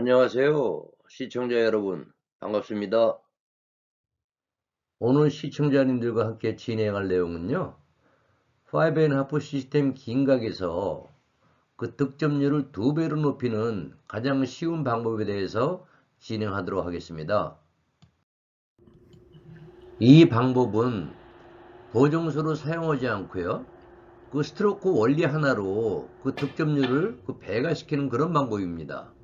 안녕하세요. 시청자 여러분, 반갑습니다. 오늘 시청자님들과 함께 진행할 내용은요, 5&1 시스템 긴각에서 그 득점률을 2배로 높이는 가장 쉬운 방법에 대해서 진행하도록 하겠습니다. 이 방법은 보정수를 사용하지 않고요, 그 스트로크 원리 하나로 그 득점률을 배가시키는 그런 방법입니다.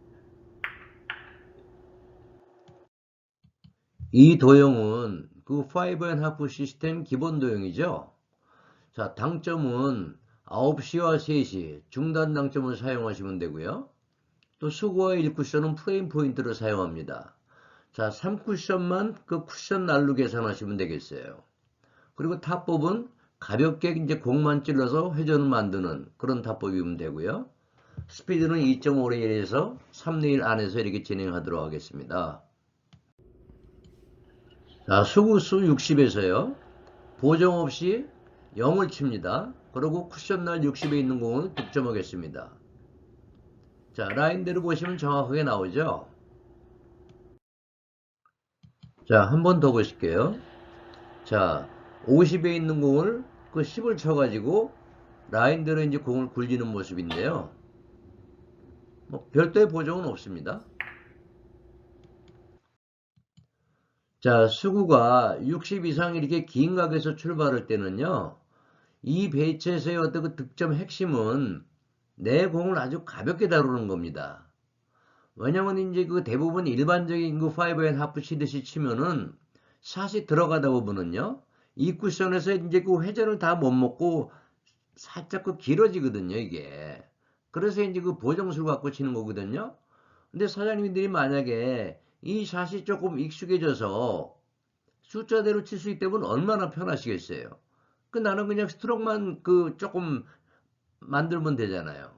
이 도형은 그 5&1 시스템 기본 도형이죠. 자, 당점은 9시와 3시 중단 당점을 사용하시면 되고요. 또 수구와 1쿠션은 프레임 포인트를 사용합니다. 자, 3쿠션만 그 쿠션 날로 계산하시면 되겠어요. 그리고 탑법은 가볍게 이제 공만 찔러서 회전을 만드는 그런 탑법이면 되고요. 스피드는 2.5레일에서 3레일 안에서 이렇게 진행하도록 하겠습니다. 자, 수구수 60에서요. 보정 없이 0을 칩니다. 그리고 쿠션날 60에 있는 공을 득점하겠습니다. 자, 라인대로 보시면 정확하게 나오죠. 자, 한 번 더 보실게요. 자, 50에 있는 공을 그 10을 쳐가지고 라인대로 이제 공을 굴리는 모습인데요. 뭐 별도의 보정은 없습니다. 자, 수구가 60 이상 이렇게 긴 각에서 출발할 때는요, 이 배치에서의 어떤 그 득점 핵심은 내 공을 아주 가볍게 다루는 겁니다. 왜냐면 이제 그 대부분 일반적인 그 5&1 치듯이 치면은 샷이 들어가다 보면은요, 이 쿠션에서 이제 그 회전을 다 못 먹고 살짝 그 길어지거든요, 이게. 그래서 이제 그 보정술 갖고 치는 거거든요. 근데 사장님들이 만약에 이 샷이 조금 익숙해져서 숫자대로 칠 수 있다면 얼마나 편하시겠어요. 그 나는 그냥 스트로크만 그 조금 만들면 되잖아요.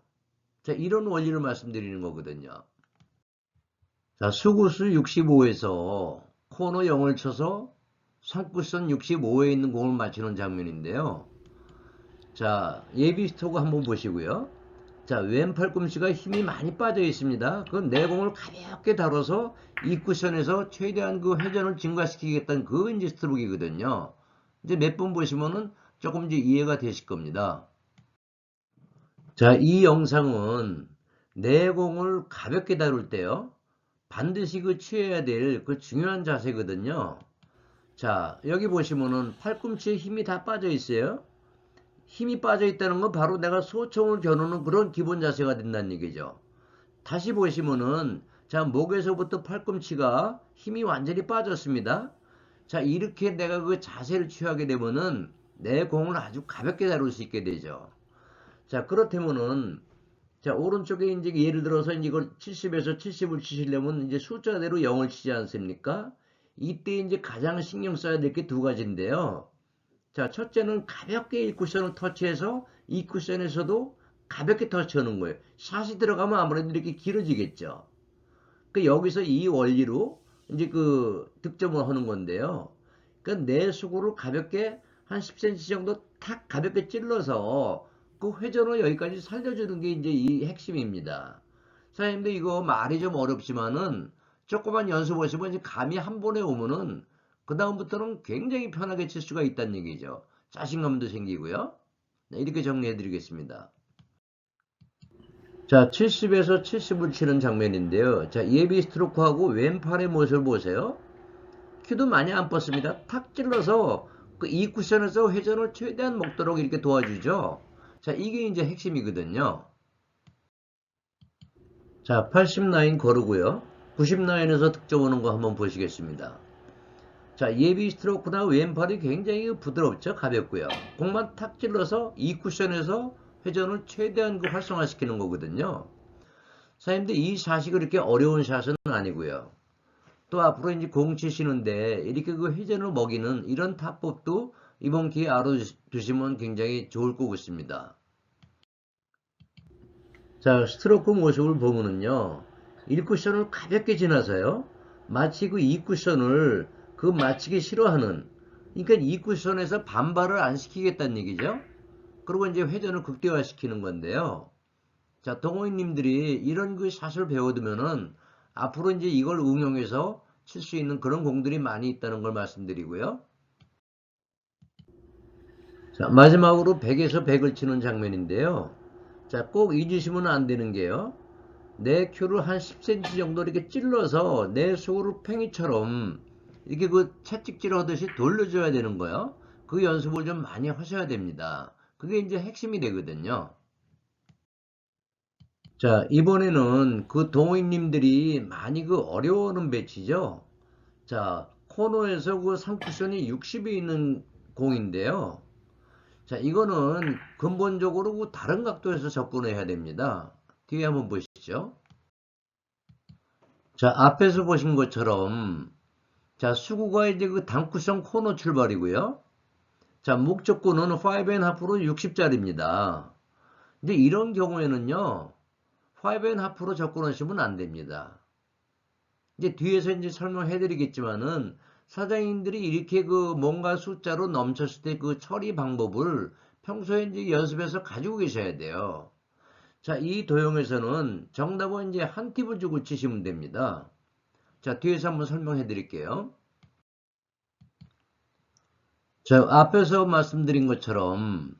자, 이런 원리를 말씀드리는 거거든요. 자, 수구수 65에서 코너 0을 쳐서 상쿠션 65에 있는 공을 맞추는 장면인데요. 자, 예비 스토그 한번 보시고요. 자, 왼 팔꿈치가 힘이 많이 빠져 있습니다. 그 내 공을 가볍게 다뤄서 이 쿠션에서 최대한 그 회전을 증가시키겠다는 그 이제 스트로크이거든요. 이제 몇 번 보시면은 조금 이제 이해가 되실 겁니다. 자, 이 영상은 내 공을 가볍게 다룰 때요. 반드시 그 취해야 될 그 중요한 자세거든요. 자, 여기 보시면은 팔꿈치에 힘이 다 빠져 있어요. 힘이 빠져 있다는 건 바로 내가 소총을 겨누는 그런 기본 자세가 된다는 얘기죠. 다시 보시면은 자, 목에서부터 팔꿈치가 힘이 완전히 빠졌습니다. 자, 이렇게 내가 그 자세를 취하게 되면은 내 공을 아주 가볍게 다룰 수 있게 되죠. 자, 그렇다면은 자, 오른쪽에 이제 예를 들어서 이걸 70에서 70을 치시려면 이제 숫자대로 0을 치지 않습니까? 이때 이제 가장 신경 써야 될 게 두 가지인데요. 자, 첫째는 가볍게 1쿠션을 터치해서 2쿠션에서도 가볍게 터치하는 거예요. 샷이 들어가면 아무래도 이렇게 길어지겠죠. 그 여기서 이 원리로 이제 그 득점을 하는 건데요. 그내 수구를 가볍게 한 10cm 정도 탁 가볍게 찔러서 그 회전을 여기까지 살려주는 게 이제 이 핵심입니다. 사장님도 이거 말이 좀 어렵지만은 조금만 연습하시면 이제 감이 한 번에 오면은 그 다음부터는 굉장히 편하게 칠 수가 있다는 얘기죠. 자신감도 생기고요. 네, 이렇게 정리해 드리겠습니다. 자, 70에서 70을 치는 장면인데요. 자, 예비 스트로크하고 왼팔의 모습을 보세요. 큐도 많이 안 뻗습니다. 탁 찔러서 그 이 쿠션에서 회전을 최대한 먹도록 이렇게 도와주죠. 자, 이게 이제 핵심이거든요. 자, 89 거르고요. 99에서 득점 오는 거 한번 보시겠습니다. 자, 예비 스트로크나 왼팔이 굉장히 부드럽죠. 가볍고요. 공만 탁 찔러서 이 쿠션에서 회전을 최대한 그 활성화시키는 거거든요. 사장님들 이 샷이 그렇게 어려운 샷은 아니고요. 또 앞으로 이제 공 치시는데 이렇게 그 회전을 먹이는 이런 타법도 이번 기회에 알아두시면 굉장히 좋을 것 같습니다. 자, 스트로크 모습을 보면은요. 1쿠션을 가볍게 지나서요. 마치 그 2쿠션을 그 맞히기 싫어하는, 그러니까 2쿠션에서 반발을 안 시키겠다는 얘기죠. 그리고 이제 회전을 극대화시키는 건데요. 자, 동호인님들이 이런 그 샷을 배워두면은 앞으로 이제 이걸 응용해서 칠 수 있는 그런 공들이 많이 있다는 걸 말씀드리고요. 자, 마지막으로 100에서 100을 치는 장면인데요. 자, 꼭 잊으시면 안 되는 게요. 내 큐를 한 10cm 정도 이렇게 찔러서 내 속으로 팽이처럼 이렇게 그 채찍질 하듯이 돌려줘야 되는 거예요. 그 연습을 좀 많이 하셔야 됩니다. 그게 이제 핵심이 되거든요. 자, 이번에는 그 동호인님들이 많이 그 어려워하는 배치죠. 자, 코너에서 그 3쿠션이 60이 있는 공인데요. 자, 이거는 근본적으로 그 다른 각도에서 접근해야 됩니다. 뒤에 한번 보시죠. 자, 앞에서 보신 것처럼, 자, 수구가 이제 그 단쿠션 코너 출발이고요. 자, 목적구는 5.5로 60짜리입니다. 이제 이런 경우에는요, 5.5로 접근하시면 안 됩니다. 이제 뒤에서 이제 설명해 드리겠지만은, 사장님들이 이렇게 그 뭔가 숫자로 넘쳤을 때 그 처리 방법을 평소에 이제 연습해서 가지고 계셔야 돼요. 자, 이 도형에서는 정답은 이제 한 팁을 주고 치시면 됩니다. 자, 뒤에서 한번 설명해 드릴게요. 자, 앞에서 말씀드린 것처럼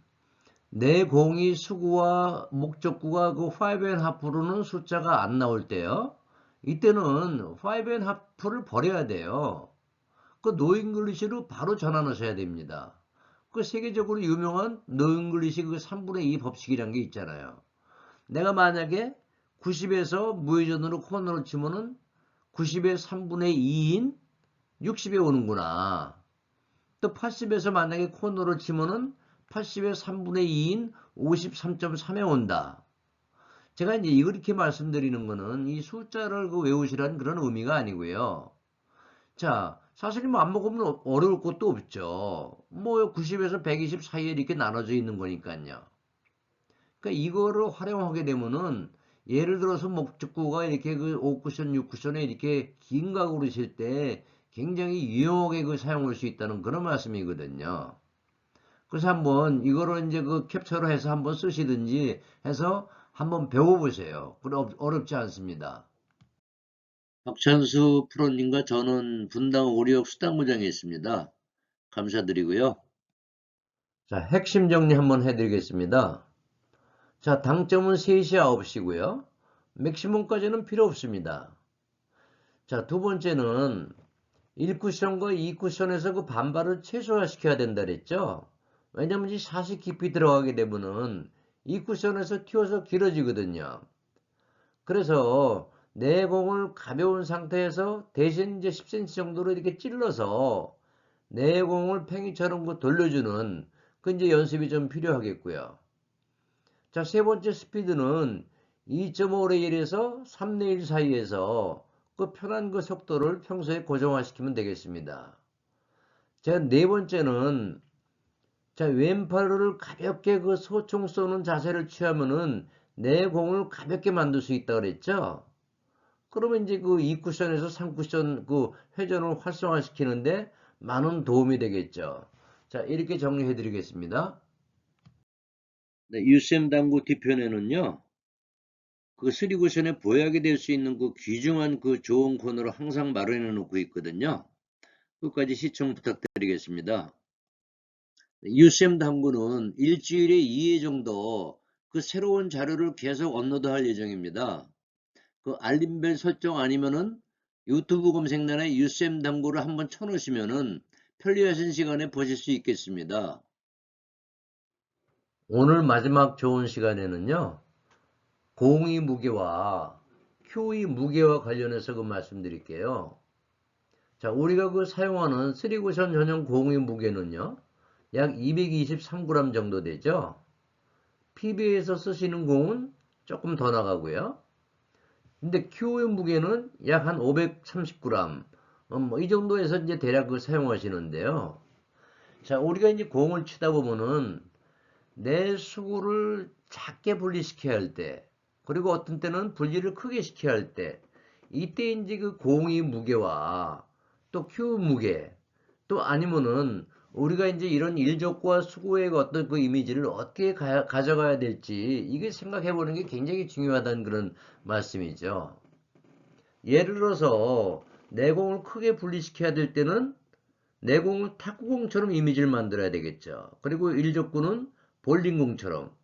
내 공이 수구와 목적구가 그 5.5로는 숫자가 안 나올 때요. 이때는 5.5를 버려야 돼요. 그 노잉글리시로 바로 전환하셔야 됩니다. 그 세계적으로 유명한 노잉글리시 그 3분의 2 법칙이란 게 있잖아요. 내가 만약에 90에서 무회전으로 코너를 치면은 90의 3분의 2인 60에 오는구나. 또 80에서 만약에 코너를 치면은 80의 3분의 2인 53.3에 온다. 제가 이제 이렇게 말씀드리는 거는 이 숫자를 그 외우시라는 그런 의미가 아니고요. 자, 사실 뭐 안 먹으면 어려울 것도 없죠. 뭐 90에서 120 사이에 이렇게 나눠져 있는 거니까요. 그러니까 이거를 활용하게 되면은 예를 들어서 목적구가 이렇게 그 5쿠션, 6쿠션에 이렇게 긴 각으로 칠 때 굉장히 유용하게 그 사용할 수 있다는 그런 말씀이거든요. 그래서 한번 이거를 이제 그 캡처를 해서 한번 쓰시든지 해서 한번 배워보세요. 그럼 어렵지 않습니다. 박찬수 프로님과 저는 분당 오리역 수당구장에 있습니다. 감사드리고요. 자, 핵심 정리 한번 해드리겠습니다. 자, 당점은 3시 9시고요. 맥시멈까지는 필요 없습니다. 자, 두 번째는 1쿠션과 2쿠션에서 그 반발을 최소화시켜야 된다 그랬죠? 왜냐면 이 샷이 깊이 들어가게 되면은 2쿠션에서 튀어서 길어지거든요. 그래서 내 공을 가벼운 상태에서 대신 이제 10cm 정도로 이렇게 찔러서 내 공을 팽이처럼 그 돌려주는 그 이제 연습이 좀 필요하겠고요. 자, 세 번째 스피드는 2.5의 1에서 3의 1 사이에서 그 편한 그 속도를 평소에 고정화시키면 되겠습니다. 자, 네 번째는 자, 왼팔을 가볍게 그 소총 쏘는 자세를 취하면은 내 공을 가볍게 만들 수 있다 그랬죠? 그러면 이제 그 2쿠션에서 3쿠션 그 회전을 활성화시키는데 많은 도움이 되겠죠. 자, 이렇게 정리해 드리겠습니다. 네, UCM 당구 뒤편에는요. 그 3쿠션에 보약이 될 수 있는 그 귀중한 그 좋은 코너를 항상 마련해 놓고 있거든요. 끝까지 시청 부탁드리겠습니다. UCM 당구는 일주일에 2회 정도 그 새로운 자료를 계속 업로드할 예정입니다. 그 알림벨 설정 아니면은 유튜브 검색란에 UCM 당구를 한번 쳐놓으시면은 편리하신 시간에 보실 수 있겠습니다. 오늘 마지막 좋은 시간에는요. 공의 무게와 큐의 무게와 관련해서 그 말씀드릴게요. 자, 우리가 그 사용하는 3쿠션 전용 공의 무게는요. 약 223g 정도 되죠. PBA에서 쓰시는 공은 조금 더 나가고요. 근데 큐의 무게는 약 한 530g. 뭐 이 정도에서 이제 대략 그 사용하시는데요. 자, 우리가 이제 공을 치다 보면은 내 수구를 작게 분리시켜야 할 때, 그리고 어떤 때는 분리를 크게 시켜야 할 때, 이때 이제 그 공의 무게와 또 큐 무게, 또 아니면은 우리가 이제 이런 일족과 수구의 어떤 그 이미지를 어떻게 가져가야 될지 이게 생각해 보는 게 굉장히 중요하다는 그런 말씀이죠. 예를 들어서 내공을 크게 분리시켜야 될 때는 내공을 탁구공처럼 이미지를 만들어야 되겠죠. 그리고 일족구는 볼링공처럼.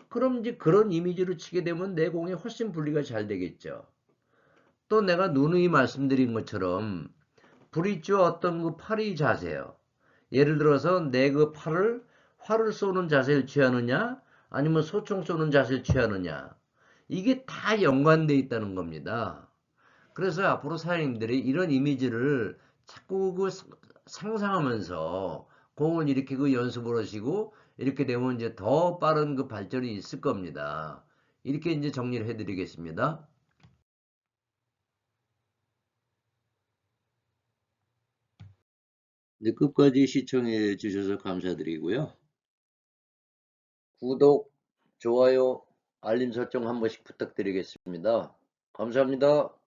그럼 이제 그런 이미지로 치게 되면 내공이 훨씬 분리가 잘 되겠죠. 또 내가 누누이 말씀드린 것처럼 브릿지와 어떤 그 팔의 자세요. 예를 들어서 내 그 팔을 활을 쏘는 자세를 취하느냐, 아니면 소총 쏘는 자세를 취하느냐. 이게 다 연관돼 있다는 겁니다. 그래서 앞으로 사장님들이 이런 이미지를 자꾸 그 상상하면서 공을 이렇게 그 연습을 하시고 이렇게 되면 이제 더 빠른 그 발전이 있을 겁니다. 이렇게 이제 정리를 해드리겠습니다. 네, 끝까지 시청해 주셔서 감사드리고요. 구독, 좋아요, 알림 설정 한 번씩 부탁드리겠습니다. 감사합니다.